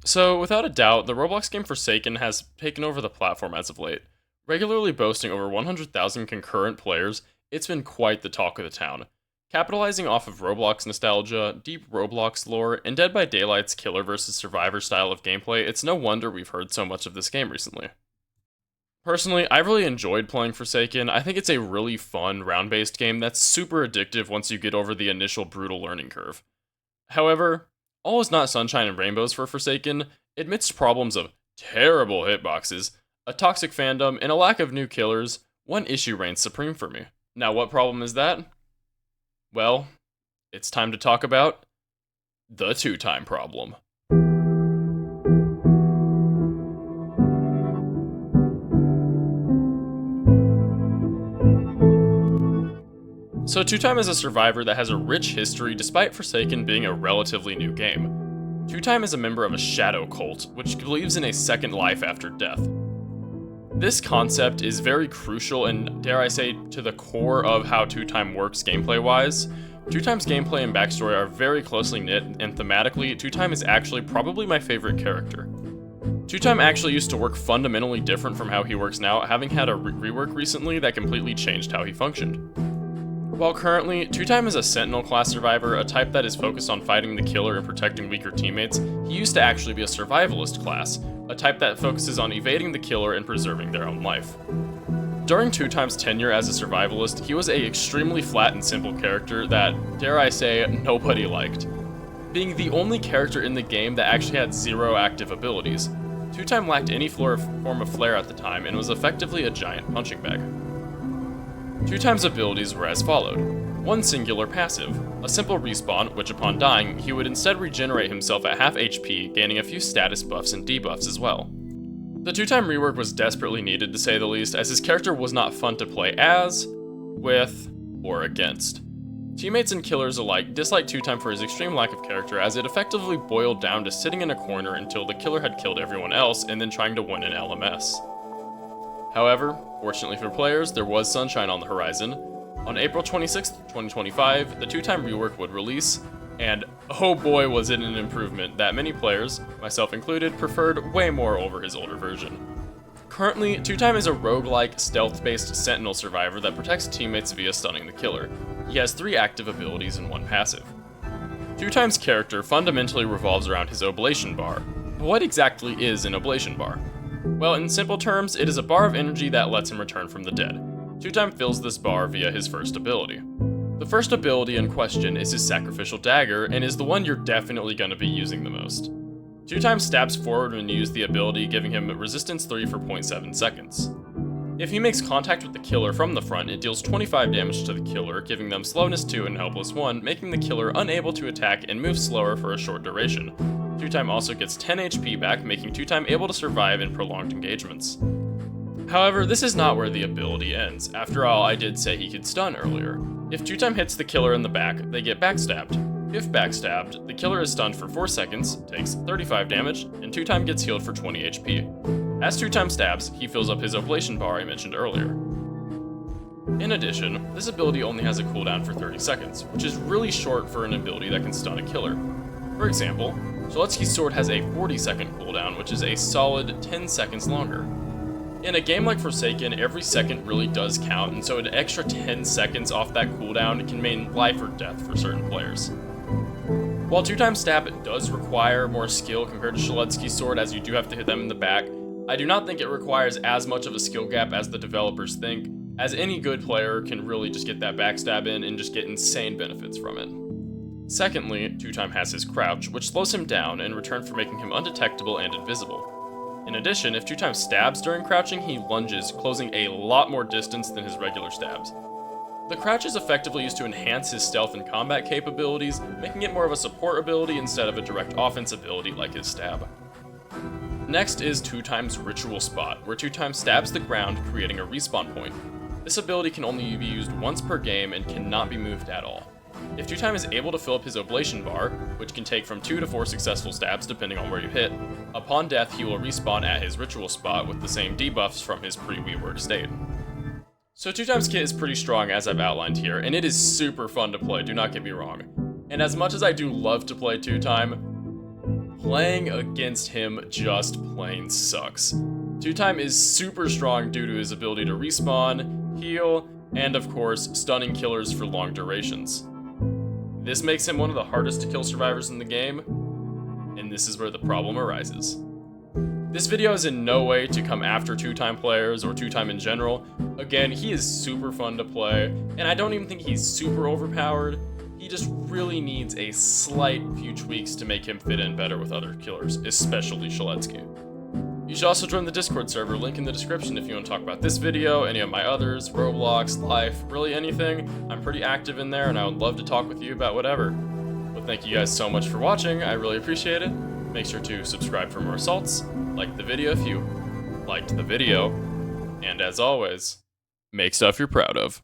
So, without a doubt, the Roblox game Forsaken has taken over the platform as of late. Regularly boasting over 100,000 concurrent players, it's been quite the talk of the town. Capitalizing off of Roblox nostalgia, deep Roblox lore, and Dead by Daylight's killer versus survivor style of gameplay, it's no wonder we've heard so much of this game recently. Personally, I really enjoyed playing Forsaken. I think it's a really fun, round-based game that's super addictive once you get over the initial brutal learning curve. However, all is not sunshine and rainbows for Forsaken. Amidst problems of terrible hitboxes, a toxic fandom, and a lack of new killers, one issue reigns supreme for me. Now, what problem is that? Well, it's time to talk about the Twotime problem. So Twotime is a survivor that has a rich history despite Forsaken being a relatively new game. Twotime is a member of a shadow cult, which believes in a second life after death. This concept is very crucial and, dare I say, to the core of how Twotime works gameplay-wise. Twotime's gameplay and backstory are very closely knit, and thematically, Twotime is actually probably my favorite character. Twotime actually used to work fundamentally different from how he works now, having had a rework recently that completely changed how he functioned. While currently, Twotime is a Sentinel class survivor, a type that is focused on fighting the killer and protecting weaker teammates, he used to actually be a survivalist class, a type that focuses on evading the killer and preserving their own life. During Twotime's tenure as a survivalist, he was a extremely flat and simple character that, dare I say, nobody liked. Being the only character in the game that actually had zero active abilities, Twotime lacked any form of flair at the time and was effectively a giant punching bag. Twotime's abilities were as followed. One singular passive, a simple respawn, which upon dying, he would instead regenerate himself at half HP, gaining a few status buffs and debuffs as well. The Twotime rework was desperately needed to say the least, as his character was not fun to play as, with, or against. Teammates and killers alike disliked Twotime for his extreme lack of character, as it effectively boiled down to sitting in a corner until the killer had killed everyone else and then trying to win an LMS. However, fortunately for players, there was sunshine on the horizon. On April 26, 2025, the Twotime rework would release, and oh boy was it an improvement that many players, myself included, preferred way more over his older version. Currently, Twotime is a roguelike, stealth-based Sentinel survivor that protects teammates via stunning the killer. He has 3 active abilities and 1 passive. Twotime's character fundamentally revolves around his oblation bar. But what exactly is an oblation bar? Well, in simple terms, it is a bar of energy that lets him return from the dead. Twotime fills this bar via his first ability. The first ability in question is his Sacrificial Dagger, and is the one you're definitely going to be using the most. Twotime stabs forward when you use the ability, giving him resistance 3 for 0.7 seconds. If he makes contact with the killer from the front, it deals 25 damage to the killer, giving them slowness 2 and helpless 1, making the killer unable to attack and move slower for a short duration. Twotime also gets 10 HP back, making Twotime able to survive in prolonged engagements. However, this is not where the ability ends. After all, I did say he could stun earlier. If Twotime hits the killer in the back, they get backstabbed. If backstabbed, the killer is stunned for 4 seconds, takes 35 damage, and Twotime gets healed for 20 HP. As Twotime stabs, he fills up his oblation bar I mentioned earlier. In addition, this ability only has a cooldown for 30 seconds, which is really short for an ability that can stun a killer. For example, Shaletsky's sword has a 40-second cooldown, which is a solid 10 seconds longer. In a game like Forsaken, every second really does count, and so an extra 10 seconds off that cooldown can mean life or death for certain players. While Twotime stab does require more skill compared to Shaletsky's sword, as you do have to hit them in the back, I do not think it requires as much of a skill gap as the developers think, as any good player can really just get that backstab in and just get insane benefits from it. Secondly, Twotime has his crouch, which slows him down in return for making him undetectable and invisible. In addition, if Twotime stabs during crouching, he lunges, closing a lot more distance than his regular stabs. The crouch is effectively used to enhance his stealth and combat capabilities, making it more of a support ability instead of a direct offense ability like his stab. Next is Twotime's Ritual Spot, where Twotime stabs the ground, creating a respawn point. This ability can only be used once per game and cannot be moved at all. If Twotime is able to fill up his oblation bar, which can take from 2 to 4 successful stabs depending on where you hit, upon death he will respawn at his ritual spot with the same debuffs from his pre-rework state. So Twotime's kit is pretty strong as I've outlined here, and it is super fun to play, do not get me wrong. And as much as I do love to play Twotime, playing against him just plain sucks. Twotime is super strong due to his ability to respawn, heal, and of course, stunning killers for long durations. This makes him one of the hardest to kill survivors in the game, and this is where the problem arises. This video is in no way to come after Twotime players or Twotime in general. Again, he is super fun to play, and I don't even think he's super overpowered. He just really needs a slight few tweaks to make him fit in better with other killers, especially Shaletsky. You should also join the Discord server, link in the description if you want to talk about this video, any of my others, Roblox, life, really anything. I'm pretty active in there and I would love to talk with you about whatever. But thank you guys so much for watching, I really appreciate it. Make sure to subscribe for more assaults, like the video if you liked the video, and as always, make stuff you're proud of.